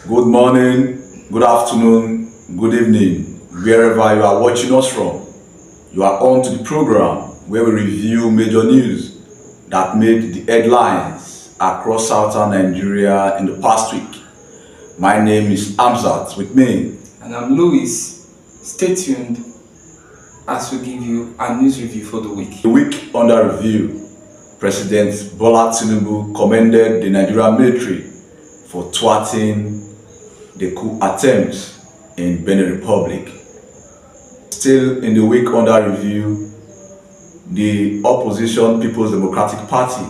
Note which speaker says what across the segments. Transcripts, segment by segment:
Speaker 1: Good morning, good afternoon, good evening, wherever you are watching us from. You are on to the program where we review major news that made the headlines across southern Nigeria in the past week. My name is Amzat with me.
Speaker 2: And I'm Louis. Stay tuned as we give you a news review for the week.
Speaker 1: The week under review, President Bola Tinubu commended the Nigerian military for thwarting the coup attempt in Benin Republic. Still in the week under review, the opposition People's Democratic Party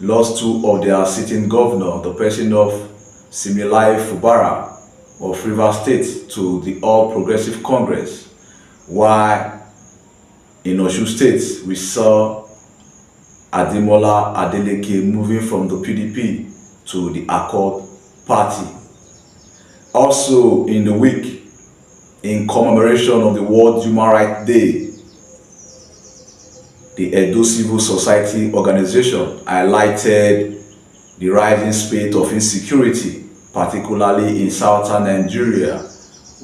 Speaker 1: lost two of their sitting governors, the person of Siminalayi Fubara of Rivers State to the All Progressive Congress, while in Osun State we saw Ademola Adeleke moving from the PDP to the Accord Party. Also in the week, in commemoration of the World Human Rights Day, the Edo Civil Society Organization highlighted the rising spate of insecurity, particularly in southern Nigeria,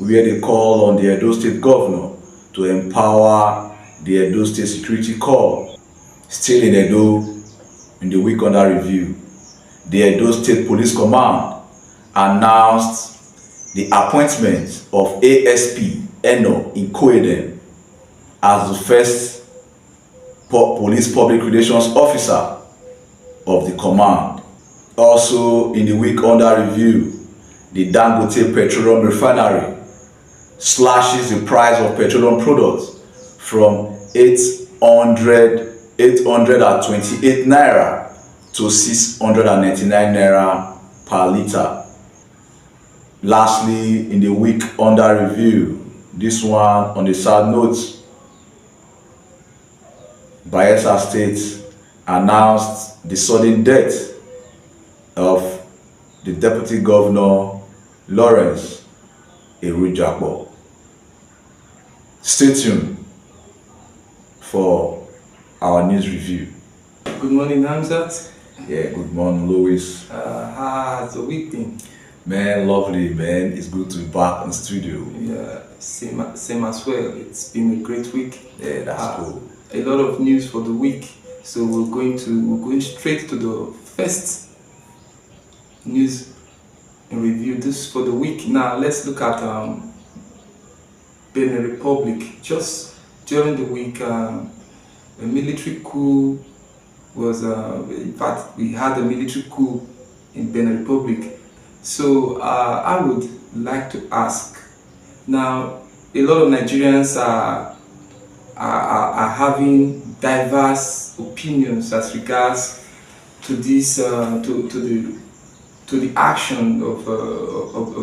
Speaker 1: where they call on the Edo State Governor to empower the Edo State Security Corps. Still in Edo, in the week under review, the Edo State Police Command announced the appointment of ASP Eno Ikoedem as the first police public relations officer of the command. Also in the week under review, the Dangote Petroleum Refinery slashes the price of petroleum products from 828 naira to 699 naira per liter. Lastly, in the week under review, this one on the sad note, Bayelsa State announced the sudden death of the Deputy Governor Lawrence Erujakpo. Stay tuned for our news review.
Speaker 2: Good morning, Hamzat.
Speaker 1: Yeah, good morning, Louis.
Speaker 2: How has the week been?
Speaker 1: Man, lovely, man. It's good to be back in the studio.
Speaker 2: Yeah, same as well. It's been a great week.
Speaker 1: Yeah, that's cool.
Speaker 2: A lot of news for the week. So we're going straight to the first news in review. This for the week. Now let's look at Benin Republic. Just during the week, a military coup was. In fact, we had a military coup in Benin Republic. So I would like to ask, now a lot of Nigerians are having diverse opinions as regards to this to the action of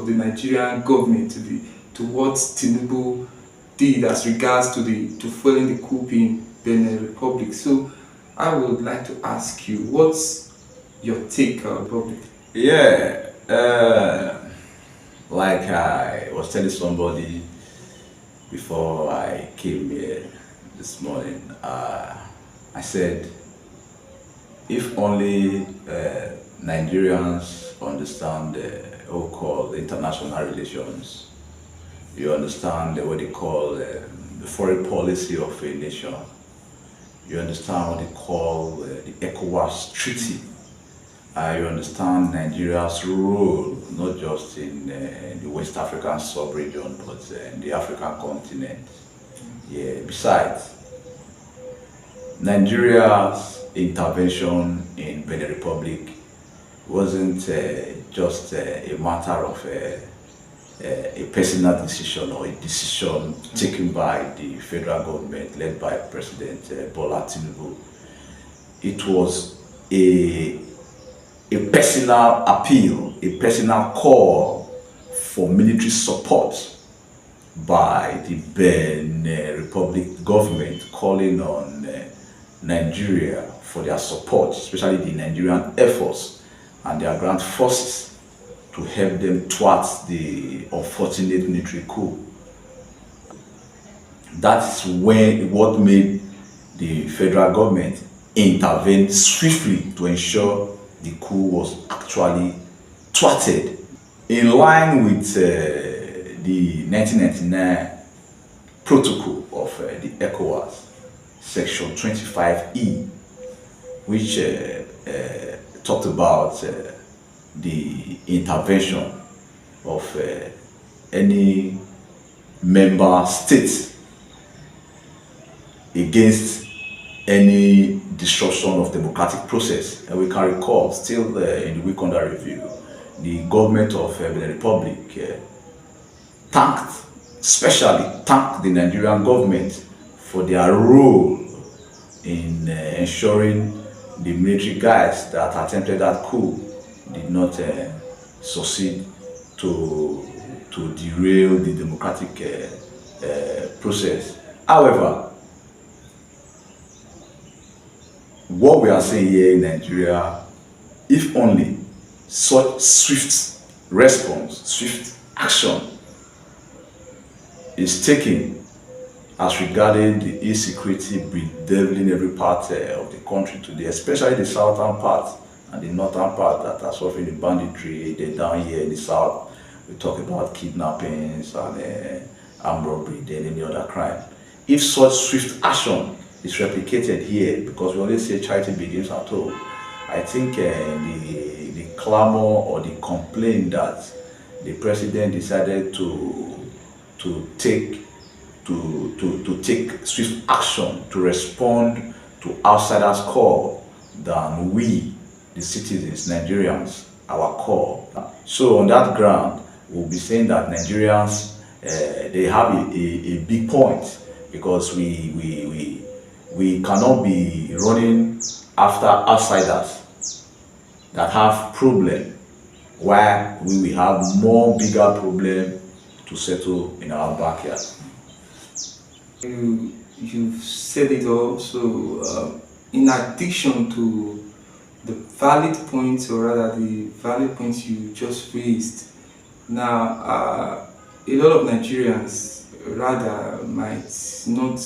Speaker 2: the Nigerian government, to what Tinubu did as regards to foiling the coup in Benin Republic. So I would like to ask you, what's your take on Republic?
Speaker 1: Yeah. Like I was telling somebody before I came here this morning, I said, if only Nigerians understand called international relations, you understand what they call the foreign policy of a nation, you understand what they call the ECOWAS Treaty. You understand Nigeria's role, not just in the West African sub-region, but in the African continent. Yeah. Besides, Nigeria's intervention in Benin Republic wasn't just a matter of a personal decision or a decision taken by the federal government led by President Bola Tinubu. It was a personal appeal, a personal call for military support by the Benin Republic government, calling on Nigeria for their support, especially the Nigerian Air Force and their ground forces, to help them thwart the unfortunate military coup. That's what made the federal government intervene swiftly to ensure the coup was actually thwarted. in line with the 1999 protocol of the ECOWAS, section 25E, which talked about the intervention of any member state against any disruption of democratic process. And we can recall, still in the week under review, the government of the Republic especially thanked the Nigerian government for their role in ensuring the military guys that attempted that coup did not succeed to derail the democratic process. However, what we are seeing here in Nigeria, if only such swift response, swift action is taken as regarding the insecurity bedeviling every part of the country today, especially the southern part and the northern part that are suffering the banditry. They're down here in the south. We talk about kidnappings and armed robbery, then any other crime. If such swift action is replicated here, because we always say charity begins at home, I think the clamor or the complaint that the president decided to take swift action to respond to outsiders' call than we, the citizens, Nigerians, our call. So on that ground, we'll be saying that Nigerians they have a big point, because we cannot be running after outsiders that have problem, while we will have more bigger problem to settle in our backyard.
Speaker 2: You've said it all. So, in addition to the valid points, or rather the valid points you just raised, now a lot of Nigerians rather might not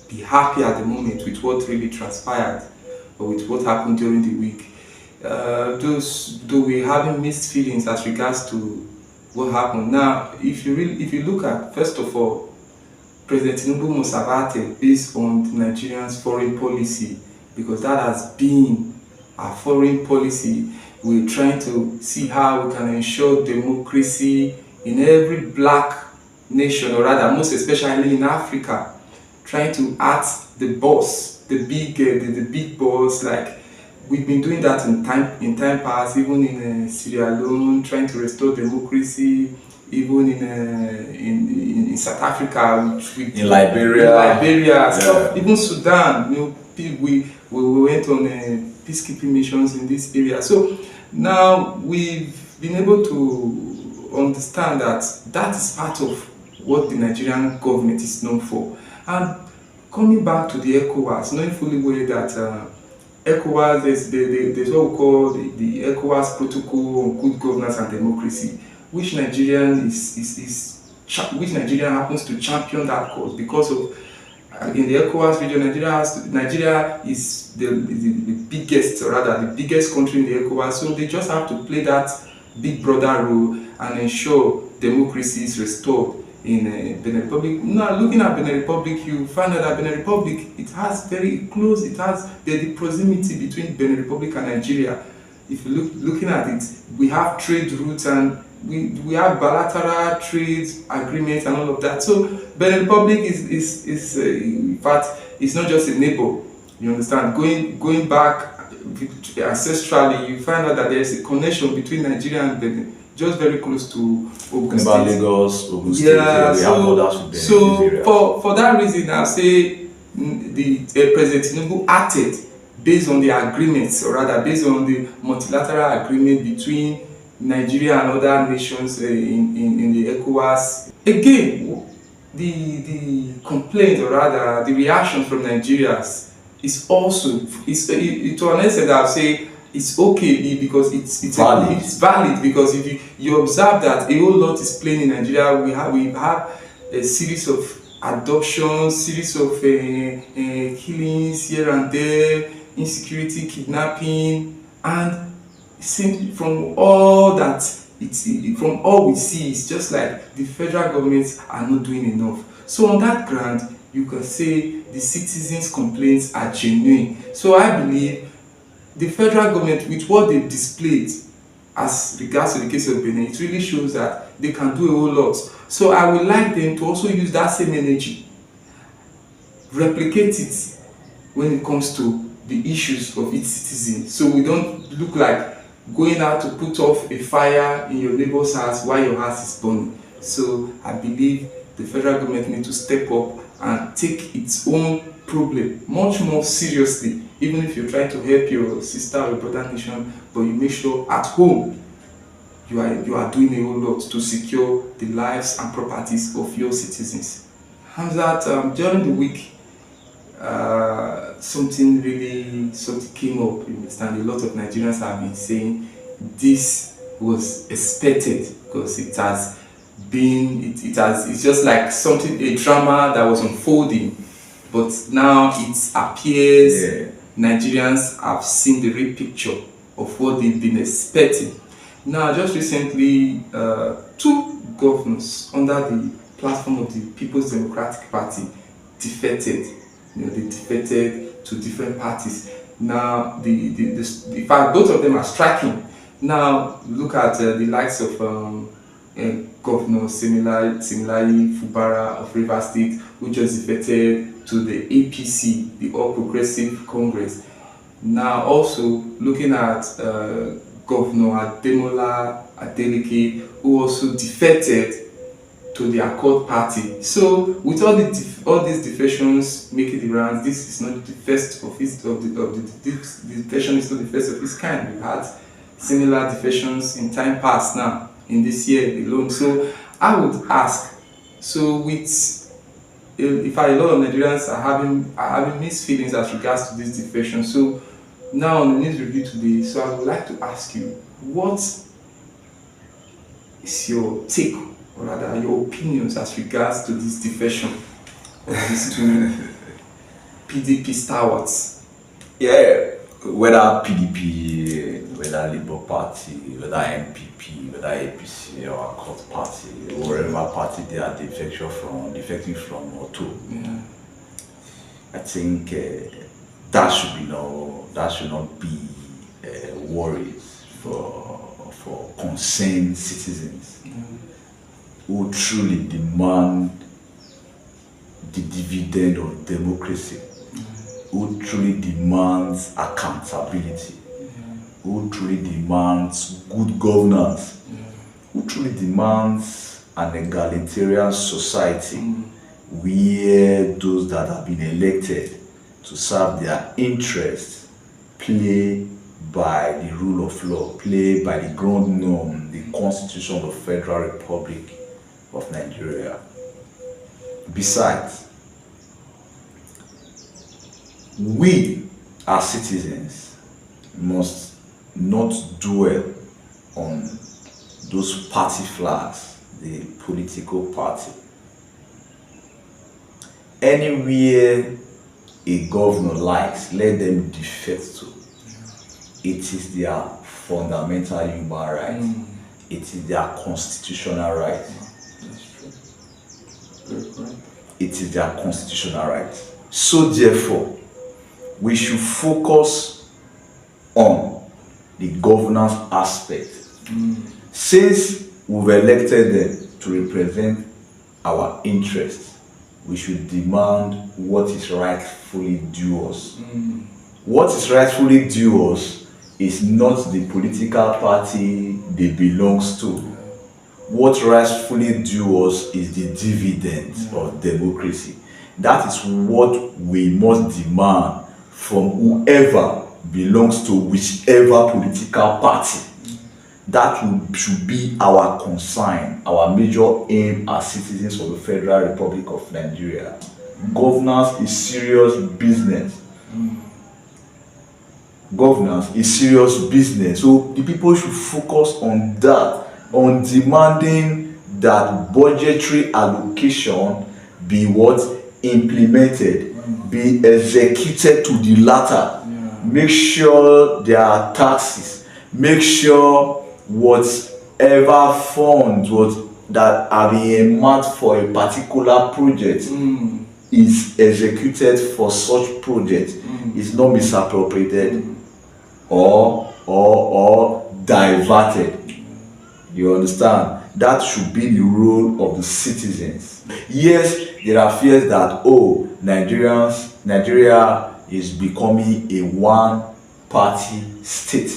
Speaker 2: be happy at the moment with what really transpired or with what happened during the week. Though we're having mixed feelings as regards to what happened. Now, if you look at, first of all, President Tinubu must have acted based on the Nigerians' foreign policy, because that has been our foreign policy. We're trying to see how we can ensure democracy in every black nation, or rather most especially in Africa, trying to act the boss, the big boss. Like we've been doing that in time past, even in Sierra Leone, trying to restore democracy, even in South Africa,
Speaker 1: in Liberia,
Speaker 2: yeah. Even Sudan. We went on peacekeeping missions in this area. So now we've been able to understand that that is part of what the Nigerian government is known for. And coming back to the ECOWAS, knowing fully well that ECOWAS, there's what we call the ECOWAS Protocol on Good Governance and Democracy, which Nigeria happens to champion that cause, because of in the ECOWAS region, Nigeria is the biggest, or rather the biggest country in the ECOWAS, so they just have to play that big brother role and ensure democracy is restored in Benin Republic. Now, looking at Benin Republic, you find out that Benin Republic, it has the proximity between Benin Republic and Nigeria. If you looking at it, we have trade routes and we have bilateral trade agreements and all of that. So Benin Republic is in fact, it's not just a neighbor. You understand? Going back ancestrally, you find out that there is a connection between Nigeria and Benin, just very close to Ogun State.
Speaker 1: Lagos, Ogun State. Yeah, we have borders with Benin.
Speaker 2: So for that reason, I'll say the President Tinubu acted based on the agreements, or rather based on the multilateral agreement between Nigeria and other nations in the ECOWAS. Again, the complaint, or rather the reaction from Nigerians is also, to an extent I'll say it's okay, because it's valid, because if you observe that a whole lot is playing in Nigeria. We have a series of adoptions, series of killings here and there, insecurity, kidnapping, and from all that from all we see, it's just like the federal governments are not doing enough. So on that ground, you can say the citizens' complaints are genuine. So I believe the federal government, with what they've displayed as regards to the case of Benin, it really shows that they can do a whole lot. So I would like them to also use that same energy, replicate it when it comes to the issues of its citizens, so we don't look like going out to put off a fire in your neighbor's house while your house is burning. So I believe the federal government needs to step up and take its own problem much more seriously, even if you're trying to help your sister or brother nation, but you make sure at home you are doing a whole lot to secure the lives and properties of your citizens. Hamzat, during the week, something came up. You understand, a lot of Nigerians have been saying this was expected because it's just like a drama that was unfolding, but now it appears Nigerians have seen the real picture of what they've been expecting. Now, just recently, two governors under the platform of the People's Democratic Party defected. They defected to different parties. Now, in fact, both of them are striking. Now, look at the likes of Governor Similayi Fubara of Rivers State, who just defected to the APC, the All Progressive Congress. Now, also looking at Governor Ademola Adeleke, who also defected to the Accord Party. So, with all these defections making the rounds, this is not the first of the defection is not the first of its kind. We've had similar defections in time past now, in this year alone. So, I would ask, so if a lot of Nigerians are having mixed feelings as regards to this defection, so now on the news review today, so I would like to ask you, what is your take, or rather your opinions as regards to this defection of these two PDP stalwarts?
Speaker 1: Yeah, whether PDP, whether Labour Party, whether MPP, whether APC or Accord Party, wherever party they are defecting from or to, I think that should not be worries for concerned citizens who truly demand the dividend of democracy, who truly demands accountability, who truly demands good governance, who truly demands an egalitarian society where those that have been elected to serve their interests play by the rule of law, play by the ground norm, the Constitution of the Federal Republic of Nigeria. Besides, we as citizens must not dwell on those party flags, the political party. Anywhere a governor likes, let them defect to. It is their fundamental human right. It is their constitutional right. It is their constitutional right. So therefore, we should focus on the governance aspect. Since we've elected them to represent our interests, we should demand what is rightfully due us. What is rightfully due us is not the political party they belong to. What rightfully due us is the dividend of democracy. That is what we must demand from whoever belongs to whichever political party. That should be our concern, our major aim as citizens of the Federal Republic of Nigeria. Governance is serious business. Governance is serious business. So the people should focus on that, on demanding that budgetary allocation be implemented, be executed to the latter. Make sure there are taxes. Make sure what whatever funds that are being earmarked for a particular project is executed for such project is not misappropriated or diverted. You understand? That should be the role of the citizens. Yes, there are fears that Nigeria is becoming a one-party state.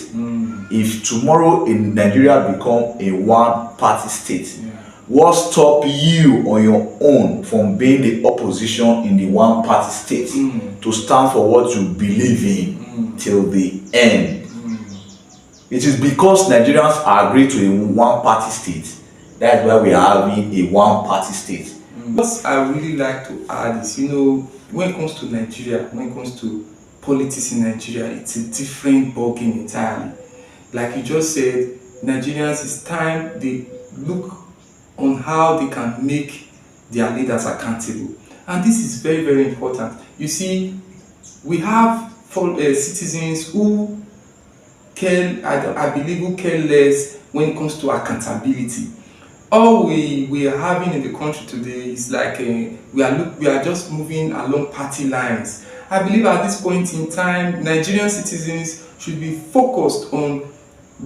Speaker 1: If tomorrow in Nigeria become a one-party state, what stop you on your own from being the opposition in the one-party state to stand for what you believe in till the end? It is because Nigerians are agreed to a one-party state. That's why we are having a one-party state.
Speaker 2: What I really like to add is, when it comes to Nigeria, when it comes to politics in Nigeria, it's a different ballgame entirely. Like you just said, Nigerians, it's time they look on how they can make their leaders accountable. And this is very, very important. You see, we have citizens who I believe who care less when it comes to accountability. All we are having in the country today is like we are just moving along party lines. I believe at this point in time, Nigerian citizens should be focused on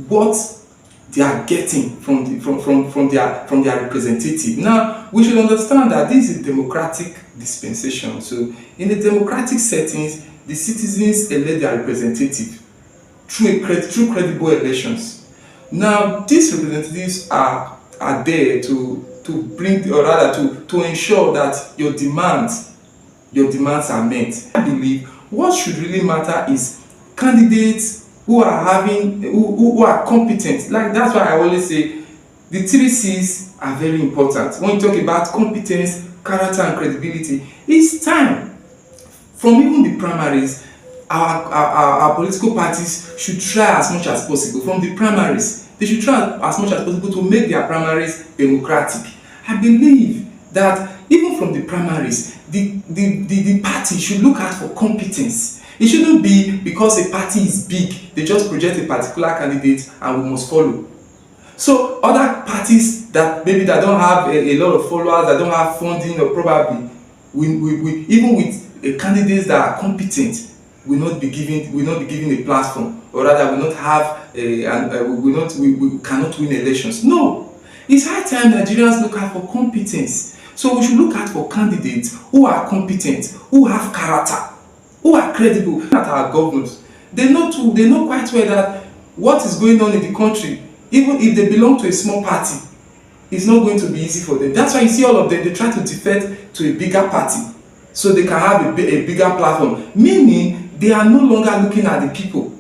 Speaker 2: what they are getting from their representative. Now, we should understand that this is a democratic dispensation. So, in the democratic settings, the citizens elect their representative through credible elections. Now, these representatives are there to bring, or rather to ensure that your demands are met. I believe what should really matter is candidates who are competent. Like, that's why I always say the 3 C's are very important. When you talk about competence, character, and credibility, it's time. From even the primaries, our political parties should try as much as possible. From the primaries, they should try as much as possible to make their primaries democratic. I believe that even from the primaries, the party should look out for competence. It shouldn't be because a party is big, they just project a particular candidate and we must follow. So other parties that don't have a lot of followers, that don't have funding, or probably we even with candidates that are competent, will not be given a platform, or rather will not have we cannot win elections. No, it's high time Nigerians look out for competence. So we should look out for candidates who are competent, who have character, who are credible. At our governors, they know quite well that what is going on in the country, even if they belong to a small party, it's not going to be easy for them. That's why you see all of them, they try to defect to a bigger party so they can have a bigger platform, meaning they are no longer looking at the people.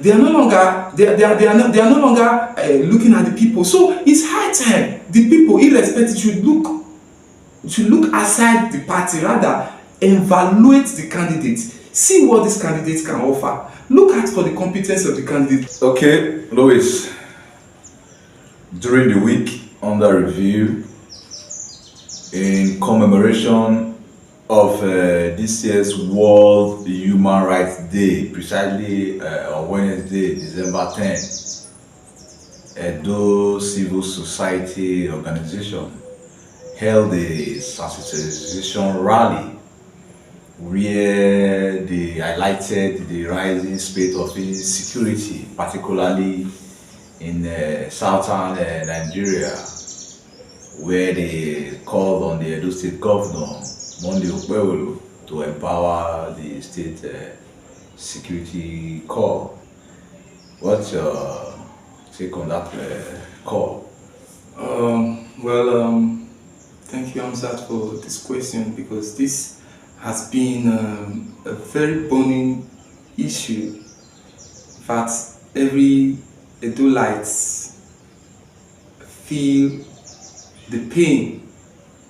Speaker 2: They are no longer looking at the people. So it's high time the people, irrespective, should look aside the party, rather evaluate the candidates, see what these candidates can offer, look out for the competence of the candidates.
Speaker 1: Okay, Louis, during the week under review, in commemoration of this year's World Human Rights Day, precisely on Wednesday, December 10th, Edo Civil Society Organization held a sensitization rally where they highlighted the rising spate of insecurity, particularly in southern Nigeria, where they called on the Edo State Governor, Monday Okpebholo, to empower the state security corps. What's your take on that call?
Speaker 2: Thank you, Hamzat, for this question, because this has been a very burning issue. In fact, every Edolites feel the pain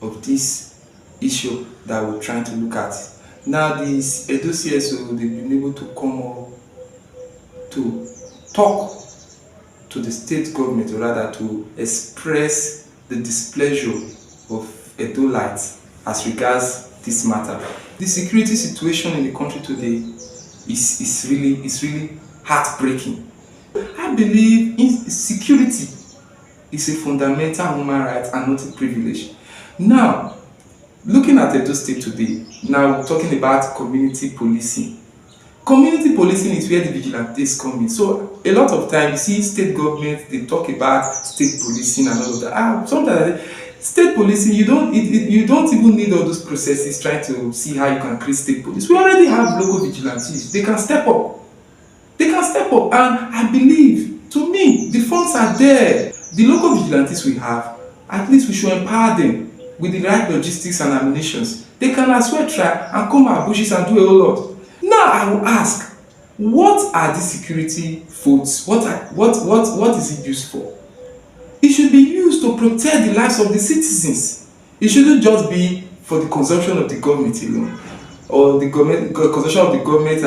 Speaker 2: of this issue that we're trying to look at. Now, these Edo CSO, they've been able to come up to talk to the state government, or rather to express the displeasure of Edolites as regards this matter. The security situation in the country today is really heartbreaking. I believe security is a fundamental human right and not a privilege. Now, looking at Edo State today, now we're talking about community policing. Community policing is where the vigilantes come in. So a lot of times you see state government, they talk about state policing and all of that. Sometimes state policing, you don't even need all those processes trying to see how you can create state police. We already have local vigilantes. They can step up. They can step up, and I believe, to me, the funds are there. The local vigilantes we have, at least we should empower them with the right logistics and ammunition. They can as well try and come our bushes and do a whole lot. Now I will ask, what are these security votes? What is it used for? It should be used to protect the lives of the citizens. It shouldn't just be for the consumption of the government alone, or the government consumption of the government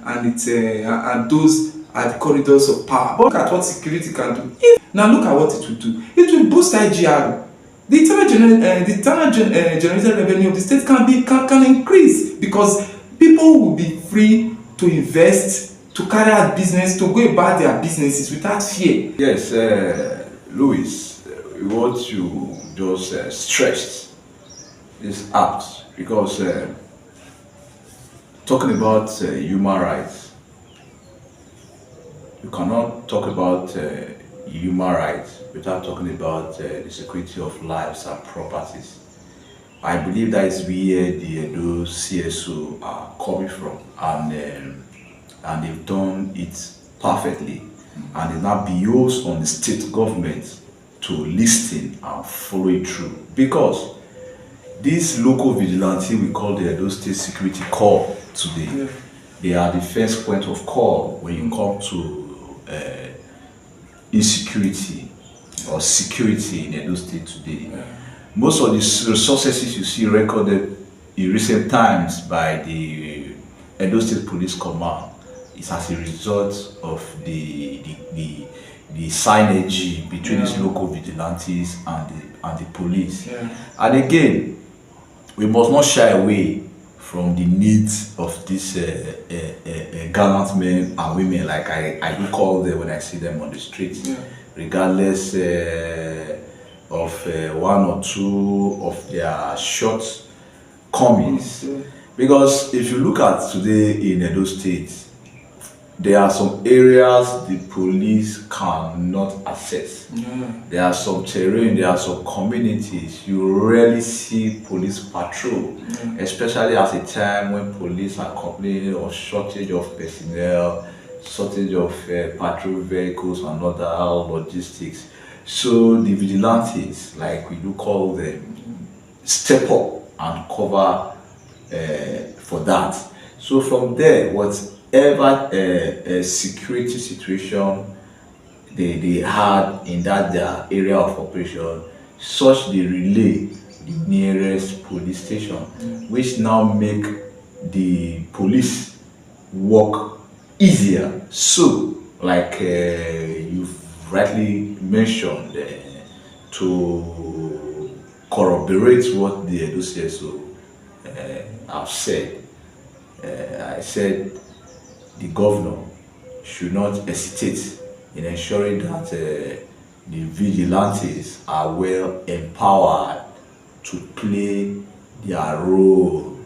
Speaker 2: and those at the corridors of power. But look at what security can do. Now look at what it will do. It will boost IGR. The internal generated revenue of the state can increase, because people will be free to invest, to carry out business, to go about their businesses without fear.
Speaker 1: Yes, Louis, what you just stressed is apt, because talking about human rights, you cannot talk about human rights without talking about the security of lives and properties. I believe that is where the Edo CSO are coming from, and they've done it perfectly. And it now behoves on the state government to listen and follow it through, because this local vigilante we call the Edo State Security Corps today, they are the first point of call when you come to insecurity or security in Edo State today. Most of the resources you see recorded in recent times by the Edo State Police Command is as a result of the synergy between these local vigilantes and the police. And again, we must not shy away from the needs of these gallant men and women, like I do call them when I see them on the street, regardless of one or two of their shortcomings. Because if you look at today in Edo State, there are some areas the police cannot access. There are some terrain, there are some communities you rarely see police patrol, especially at a time when police are complaining of shortage of personnel, shortage of patrol vehicles and other logistics. So the vigilantes, like we do call them, step up and cover for that. So from there, whatever security situation they had in that their area of operation, such they relay the nearest police station, which now make the police work easier. So, like you've rightly mentioned, to corroborate what the Edo CSO have said, I said the governor should not hesitate in ensuring that the vigilantes are well empowered to play their role,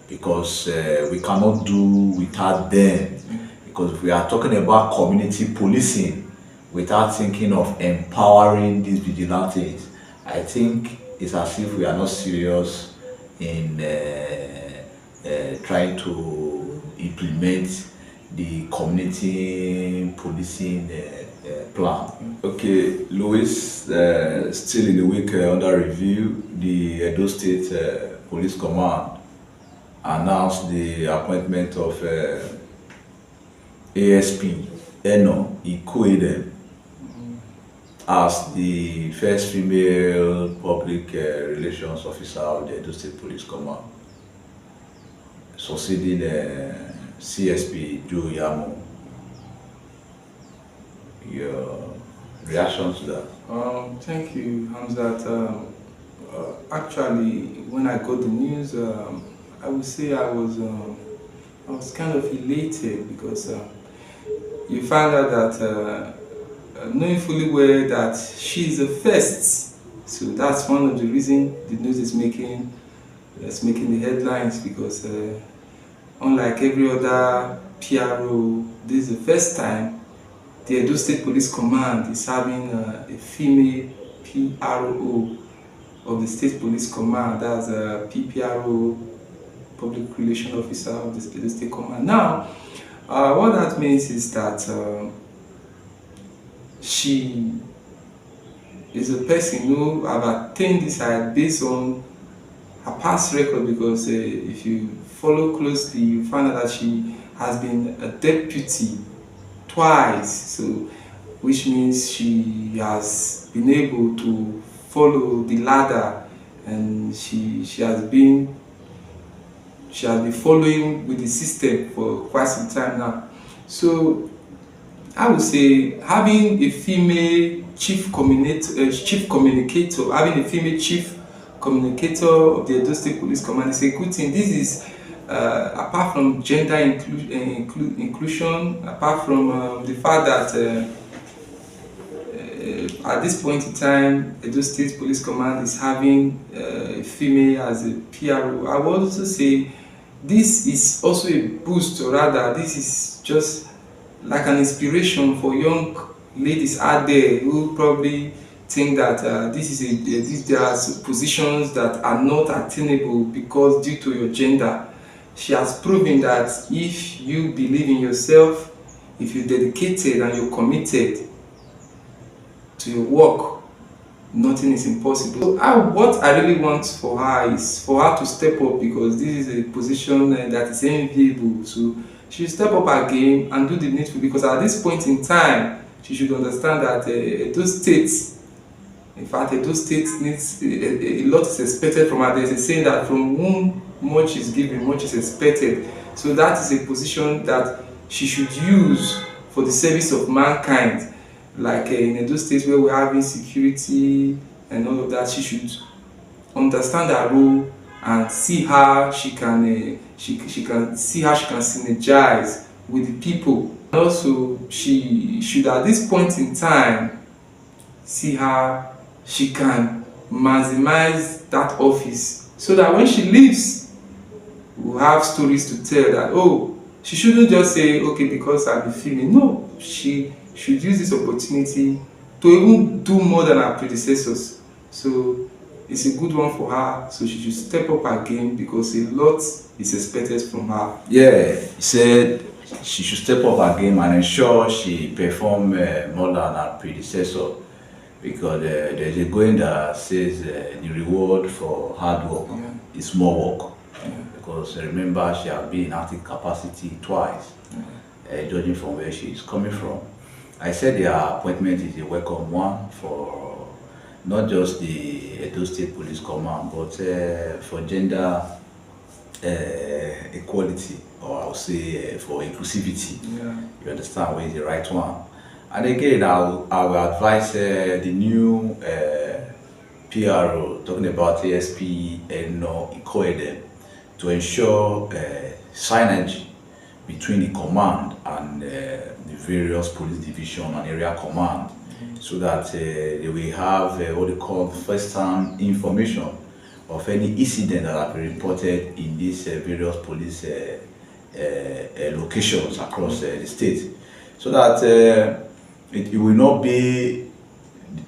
Speaker 1: because we cannot do without them. Because if we are talking about community policing without thinking of empowering these vigilantes, I think it's as if we are not serious in trying to implement the community policing plan. Okay, Louis, still in the week under review, the Edo State Police Command announced the appointment of ASP Eno Ikoedem as the first female public relations officer of the Edo State Police Command, succeeding CSP Joe Yamo. Your reaction to that?
Speaker 2: Thank you, Hamzat. Actually, when I got the news, I would say I was kind of elated, because you find out that knowing fully well that she is the first. So that's one of the reasons the news is making the headlines, because unlike every other PRO, this is the first time the Edo State Police Command is having a female PRO of the State Police Command. That's a PPRO, Public Relation Officer of the Edo State Command. Now, what that means is that she is a person who have attained this height based on her past record, because if you follow closely, you find out that she has been a deputy twice, so which means she has been able to follow the ladder, and she has been following with the system for quite some time now. So I would say having a female chief communicator, having a female chief communicator of the Edo State Police Command is a good thing. This is apart from gender inclusion, apart from the fact that at this point in time, Edo State Police Command is having a female as a PRO. I would also say this is also a boost, or rather, this is just like an inspiration for young ladies out there who probably think that there are positions that are not attainable because due to your gender. She has proven that if you believe in yourself, if you're dedicated and you're committed to your work, nothing is impossible. So what I really want for her is for her to step up, because this is a position that is enviable. So she should step up her game and do the needful, because at this point in time, she should understand that those states, in fact, those states needs a lot is expected from her. There's a saying that from whom much is given, much is expected. So that is a position that she should use for the service of mankind. Like in those states where we have insecurity and all of that, she should understand her role and see how she can synergize with the people. And also, she should at this point in time see how she can maximize that office, so that when she leaves, we'll have stories to tell that, oh, she shouldn't just say, okay, because I'm a female. No, she should use this opportunity to even do more than her predecessors. So it's a good one for her. So she should step up her game, because a lot is expected from her.
Speaker 1: Yeah, he said she should step up her game and ensure she perform more than her predecessor, because there's a going that says the reward for hard work is more work. Because remember, she has been in active capacity twice, judging from where she is coming from. I said their appointment is a welcome one for not just the Edo State Police Command, but for gender equality, or I'll say for inclusivity. You understand where is the right one. And again, I will advise the new PRO, talking about ASP and Ikoedem, to ensure synergy between the command and the various police division and area command, so that they will have what they call first-hand information of any incident that have been reported in these various police locations across the state, so that it will not be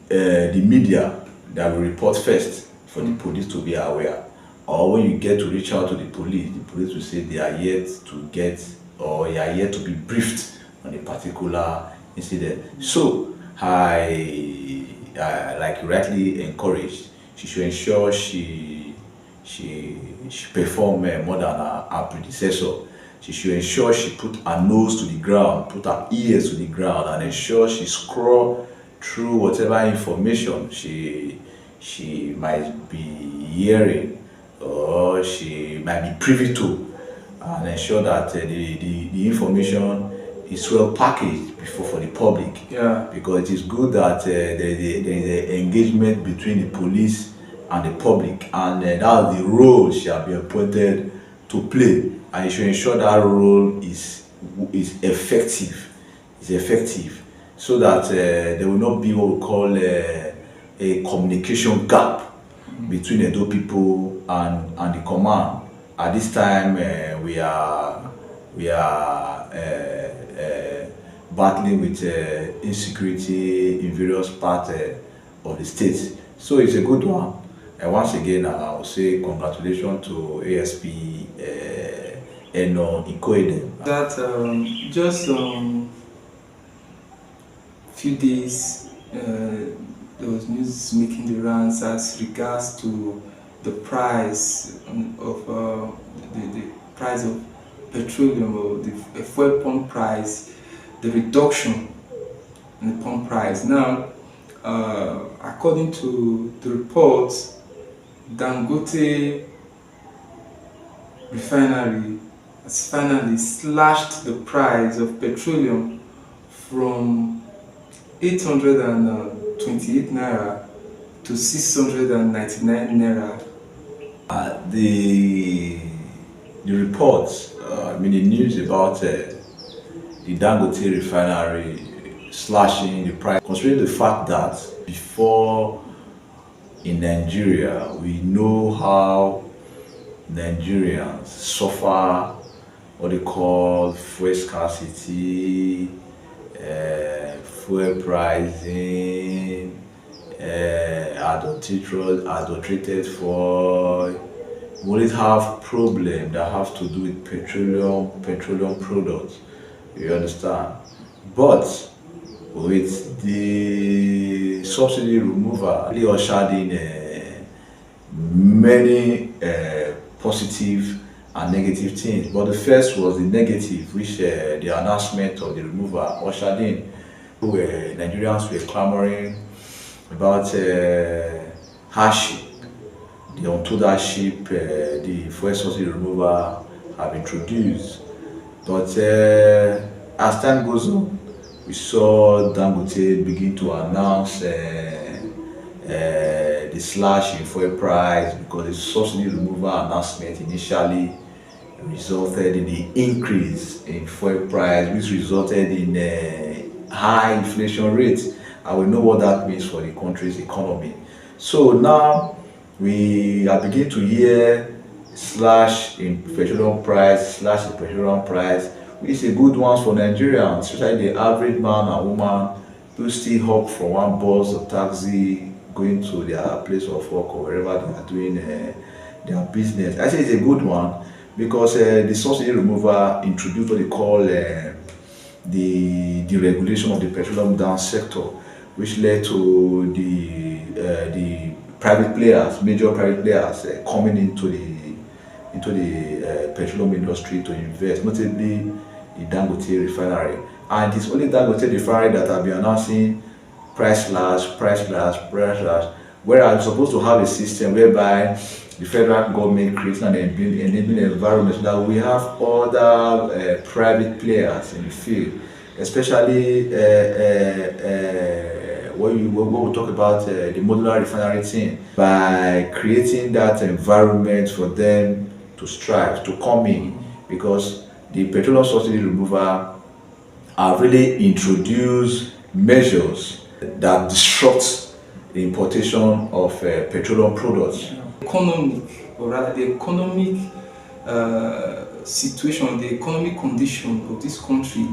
Speaker 1: the media that will report first for the police to be aware. Or when you get to reach out to the police will say they are yet to get, or they are yet to be briefed on a particular incident. So I like rightly encouraged, she should ensure she perform more than her predecessor. She should ensure she put her nose to the ground, put her ears to the ground, and ensure she scroll through whatever information she might be hearing or she might be privy to, and ensure that the information is well packaged before for the public.
Speaker 2: Yeah.
Speaker 1: Because it is good that there is an engagement between the police and the public, and that's the role shall be appointed to play, and you should ensure that role is effective. It's effective. so that there will not be what we call a communication gap between the Edo people and the command. At this time, we are battling with insecurity in various parts of the state. So it's a good one. And once again, I will say congratulations to ASP Eno Ikoedem.
Speaker 2: That just few days there was news making the rounds as regards to the price of the price of petroleum, or the fuel pump price, the reduction in the pump price. Now, according to the reports, Dangote refinery has finally slashed the price of petroleum from 828 naira to 699 naira.
Speaker 1: The reports, the news about the Dangote refinery slashing the price, considering the fact that before in Nigeria, we know how Nigerians suffer what they call fuel scarcity, fuel pricing, adulterated fuel. We always have problems that have to do with petroleum products. You understand? But with the subsidy removal, really ushered in many positive and negative things. But the first was the negative, which the announcement of the removal ushered in. Nigerians were clamoring about hardship, the untold hardship the fuel subsidy removal have introduced. But as time goes on, we saw Dangote begin to announce the slash in fuel price, because the subsidy removal announcement initially resulted in the increase in fuel price, which resulted in high inflation rates, and we know what that means for the country's economy. So now we are beginning to hear slash in petroleum price, which is a good one for Nigerians, especially the average man and woman who still hop from one bus or taxi going to their place of work or wherever they are doing their business. I say it's a good one because the subsidy removal introduced what they call the deregulation of the petroleum down sector, which led to the private players, major private players, coming into the petroleum industry to invest, notably the Dangote refinery. And it's only Dangote refinery that have been announcing price slash, whereas we're supposed to have a system whereby the federal government creates an enabling environment so that we have other private players in the field, especially when we talk about the modular refinery thing, by creating that environment for them to strive, to come in, because the petroleum subsidy removal have really introduced measures that disrupt the importation of petroleum products.
Speaker 2: Economic, or rather the economic situation, the economic condition of this country,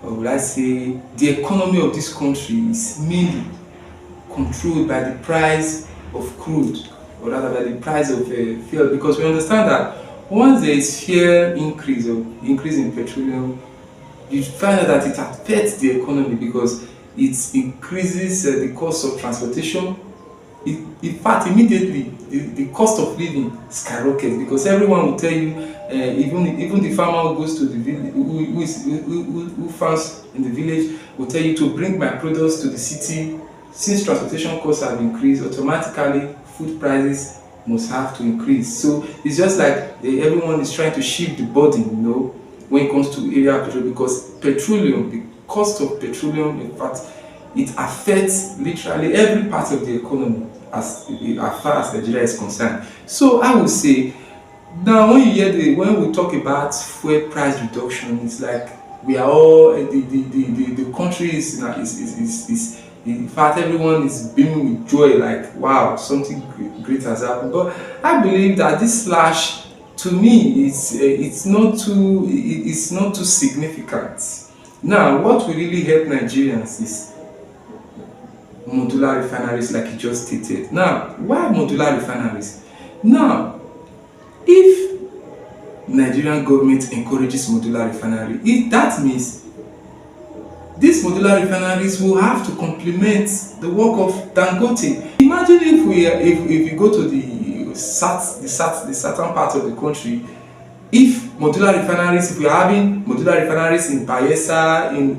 Speaker 2: or would I say the economy of this country, is mainly controlled by the price of crude, or rather by the price of fuel, because we understand that once there is fuel increase in petroleum, you find out that it affects the economy because it increases the cost of transportation. In fact, immediately the cost of living skyrockets, because everyone will tell you, even the farmer who goes to the village, who farms in the village, will tell you to bring my products to the city. Since transportation costs have increased, automatically food prices must have to increase. So it's just like everyone is trying to shift the burden, when it comes to area of petroleum, because petroleum, the cost of petroleum, in fact, it affects literally every part of the economy as far as Nigeria is concerned. So I would say, now when we talk about fuel price reduction, it's like we are all the country is in fact everyone is beaming with joy, like wow, something great has happened. But I believe that this slash, to me, it's not too it's not too significant. Now what will really help Nigerians is modular refineries, like you just stated. Now why modular refineries? Now if Nigerian government encourages modular refinery, that means these modular refineries will have to complement the work of Dangote. Imagine if we go to the southern part of the country, if modular refineries, if we are having modular refineries in Bayelsa, in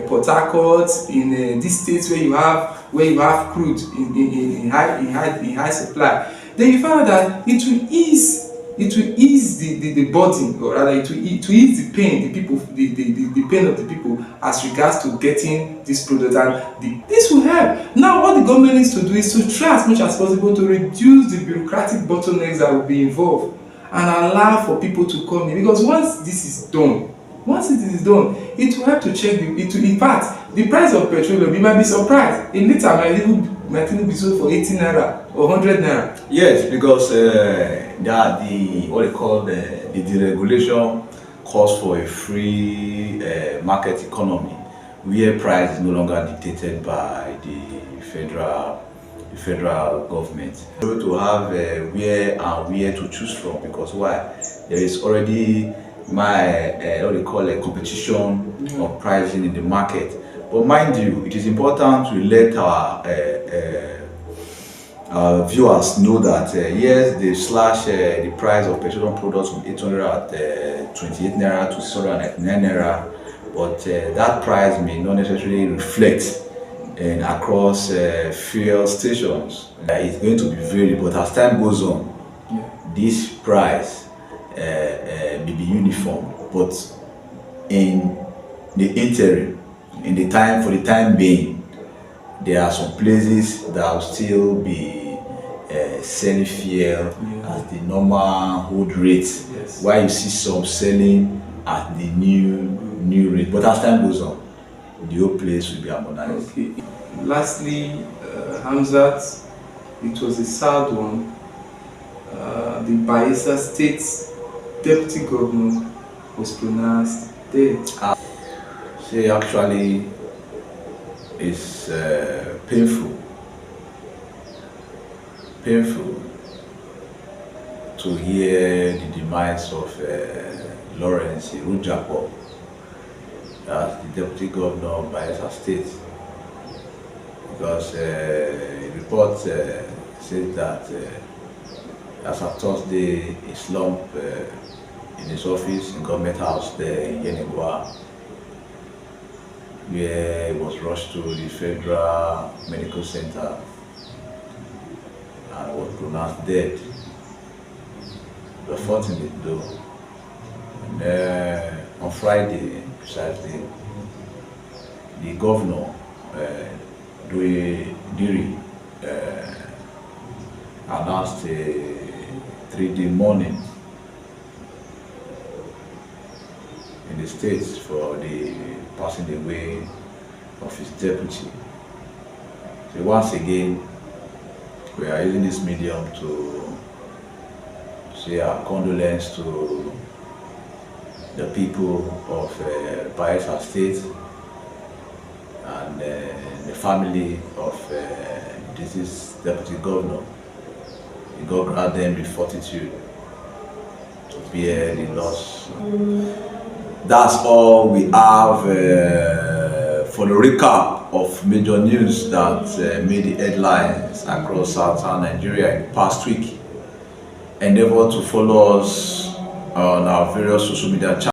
Speaker 2: Port Harcourt, in these states where you have crude in high supply, then you find out that it will ease the burden, or rather it will ease the pain the pain of the people as regards to getting this product, and this will help. Now what the government needs to do is to try as much as possible to reduce the bureaucratic bottlenecks that will be involved and allow for people to come in, because once this is done, it will help to check in fact, the price of petroleum, you might be surprised, a liter might even be sold for 80 naira or 100 naira.
Speaker 1: Yes, because what they call the deregulation calls for a free market economy, where price is no longer dictated by the federal government. To have where to choose from, because why? There is already what they call a competition of pricing in the market. But mind you, it is important to let our viewers know that yes, they slash the price of petroleum products from 828 naira to 699 naira, but that price may not necessarily reflect across fuel stations. It's going to be varied, but as time goes on, this price may be uniform. But in the interim, for the time being, there are some places that will still be selling fuel at the normal old rate, while you see some selling at the new rate. But as time goes on, the whole place will be harmonized.
Speaker 2: Okay. Lastly, Hamzat, it was a sad one. The Bayelsa State Deputy Governor was pronounced dead.
Speaker 1: See, actually, it's painful to hear the demise of Lawrence Irujapo as the Deputy Governor of Bayelsa State, because report says that as of Thursday, he slumped in his office in Government House there in Yenagoa, where he was rushed to the Federal Medical Center and was pronounced dead. But fortunately though, on Friday precisely, the governor, Diri, announced a 3-day mourning in the States for the passing away of his deputy. So once again, we are using this medium to say our condolence to the people of Bayelsa State and the family of this deputy governor. God grant them the fortitude to bear the loss. That's all we have for the recap of major news that made the headlines across southern Nigeria in the past week. Endeavor to follow us on our various social media channels.